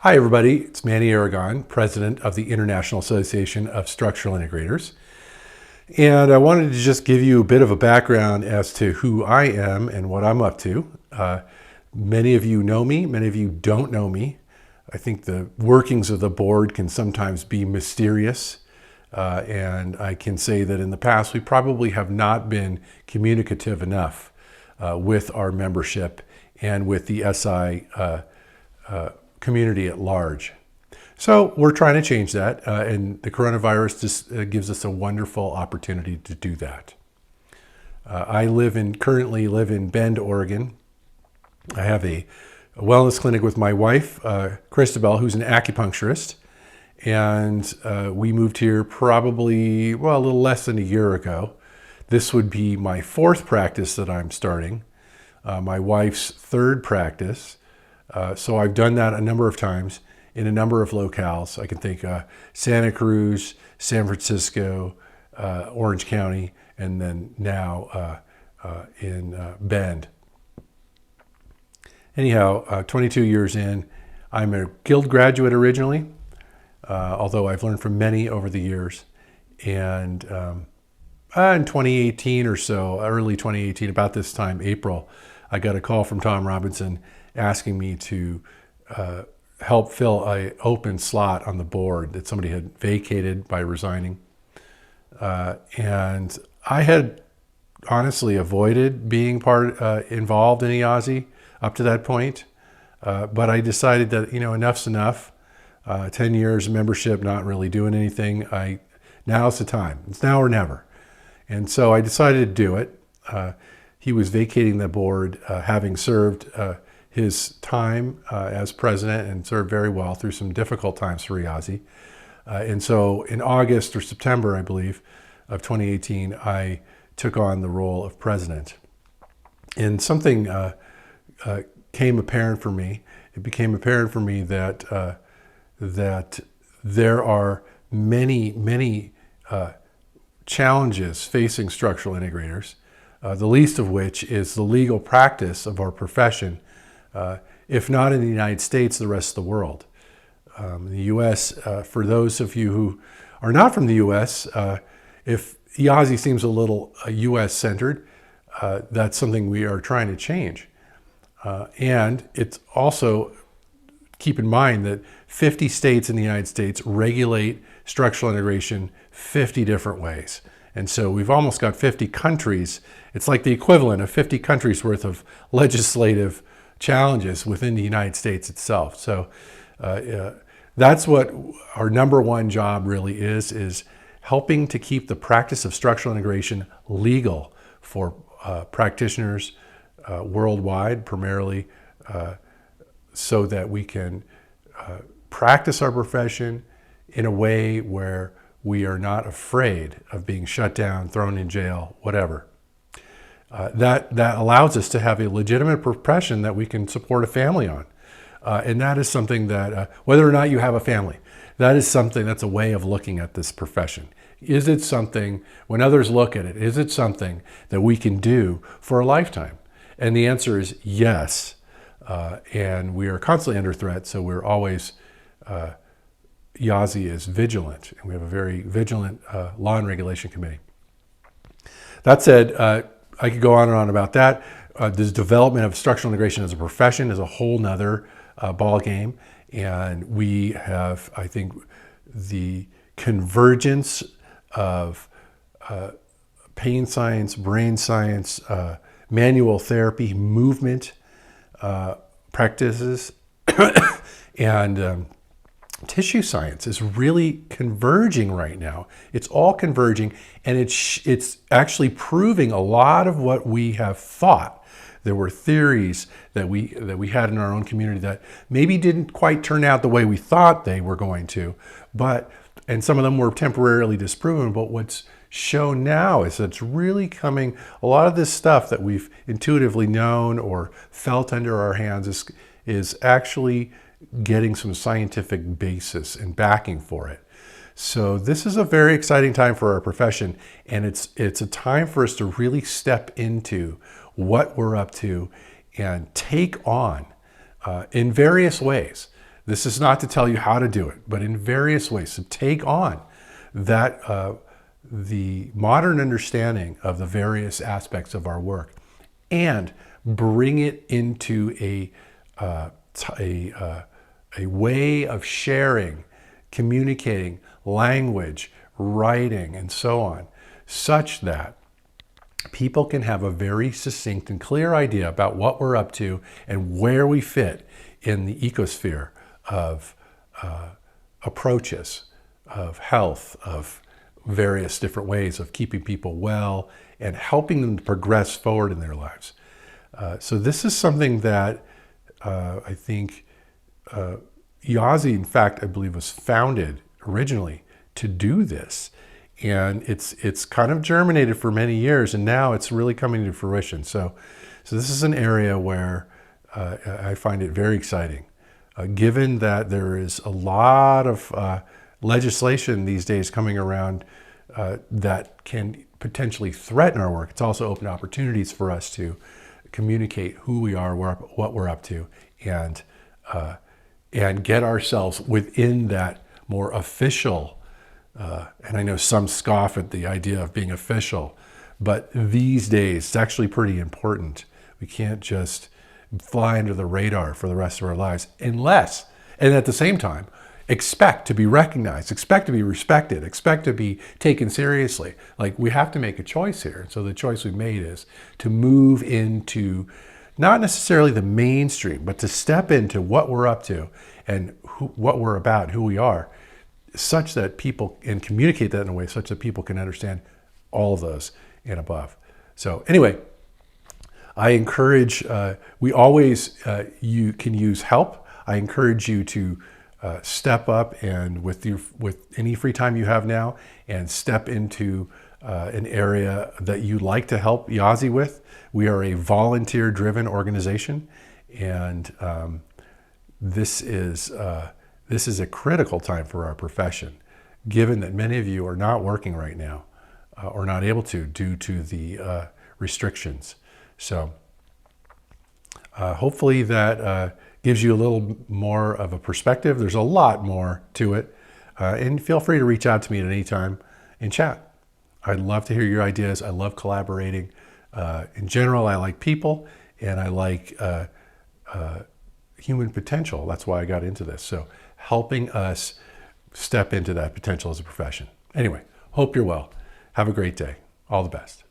Hi everybody, it's Manny Aragon, President of the International Association of Structural Integrators. And I wanted to just give you a bit of a background as to who I am and what I'm up to. Many of you know me, many of you don't know me. I think the workings of the board can sometimes be mysterious. And I can say that in the past, we probably have not been communicative enough with our membership and with the SI community at large. So we're trying to change that, and the coronavirus just gives us a wonderful opportunity to do that. I currently live in Bend, Oregon. I have a wellness clinic with my wife, Christabel, who's an acupuncturist, and we moved here probably, a little less than a year ago. This would be my fourth practice that I'm starting, my wife's third practice. So I've done that a number of times in a number of locales. I can think Santa Cruz, San Francisco, Orange County, and then now in Bend. Anyhow, 22 years in, I'm a Guild graduate originally, although I've learned from many over the years. And in 2018 or so, early 2018, about this time, April, I got a call from Tom Robinson asking me to help fill an open slot on the board that somebody had vacated by resigning. And I had honestly avoided being involved in IASI up to that point. But I decided that, enough's enough. 10 years of membership, not really doing anything. Now's the time. It's now or never. And so I decided to do it. He was vacating the board, having served his time as president and served very well through some difficult times for IASI. And so in August or September, I believe, of 2018, I took on the role of president. And something came apparent for me. It became apparent for me that there are many challenges facing structural integrators, the least of which is the legal practice of our profession, if not in the United States, the rest of the world. The U.S., for those of you who are not from the U.S., if IASI seems a little U.S.-centered, that's something we are trying to change. And it's also, keep in mind that 50 states in the United States regulate structural integration 50 different ways. And so we've almost got 50 countries. It's like the equivalent of 50 countries worth of legislative challenges within the United States itself. So that's what our number one job really is helping to keep the practice of structural integration legal for practitioners worldwide, primarily so that we can practice our profession in a way where we are not afraid of being shut down, thrown in jail, whatever. That allows us to have a legitimate profession that we can support a family on. And that is something that, whether or not you have a family, that's a way of looking at this profession. Is it something, when others look at it, is it something that we can do for a lifetime? And the answer is yes. And we are constantly under threat, so we're always, IASI is vigilant, and we have a very vigilant law and regulation committee. That said, I could go on and on about that. This development of structural integration as a profession is a whole nother ball game, and we have, I think, the convergence of pain science, brain science, manual therapy, movement practices, and tissue science is really converging right now. It's all converging, and it's actually proving a lot of what we have thought. There were theories that we had in our own community that maybe didn't quite turn out the way we thought they were going to, and some of them were temporarily disproven. But what's shown now is that it's really coming. A lot of this stuff that we've intuitively known or felt under our hands is actually getting some scientific basis and backing for it. So this is a very exciting time for our profession, and it's a time for us to really step into what we're up to and take on in various ways This is not to tell you how to do it, but in various ways to take on that the modern understanding of the various aspects of our work and bring it into a way of sharing, communicating, language, writing, and so on, such that people can have a very succinct and clear idea about what we're up to and where we fit in the ecosphere of approaches, of health, of various different ways of keeping people well and helping them to progress forward in their lives. So this is something that I think IASI, in fact, I believe was founded originally to do this. And it's kind of germinated for many years, and now it's really coming to fruition. So this is an area where I find it very exciting, given that there is a lot of legislation these days coming around that can potentially threaten our work. It's also opened opportunities for us to communicate who we are, what we're up to, and get ourselves within that more official. And I know some scoff at the idea of being official, but these days it's actually pretty important. We can't just fly under the radar for the rest of our lives unless, and at the same time, expect to be recognized, expect to be respected, expect to be taken seriously. Like, we have to make a choice here. So the choice we've made is to move into not necessarily the mainstream, but to step into what we're up to and what we're about, who we are, such that people, and communicate that in a way such that people can understand all of those and above. So anyway, I encourage, we always, you can use help. I encourage you to step up and with any free time you have now, and step into an area that you'd like to help IASI with. We are a volunteer-driven organization, and this is a critical time for our profession, given that many of you are not working right now or not able to due to the restrictions. So hopefully that gives you a little more of a perspective. There's a lot more to it. And feel free to reach out to me at any time and chat. I'd love to hear your ideas. I love collaborating. In general, I like people, and I like human potential. That's why I got into this. So helping us step into that potential as a profession. Anyway, hope you're well. Have a great day. All the best.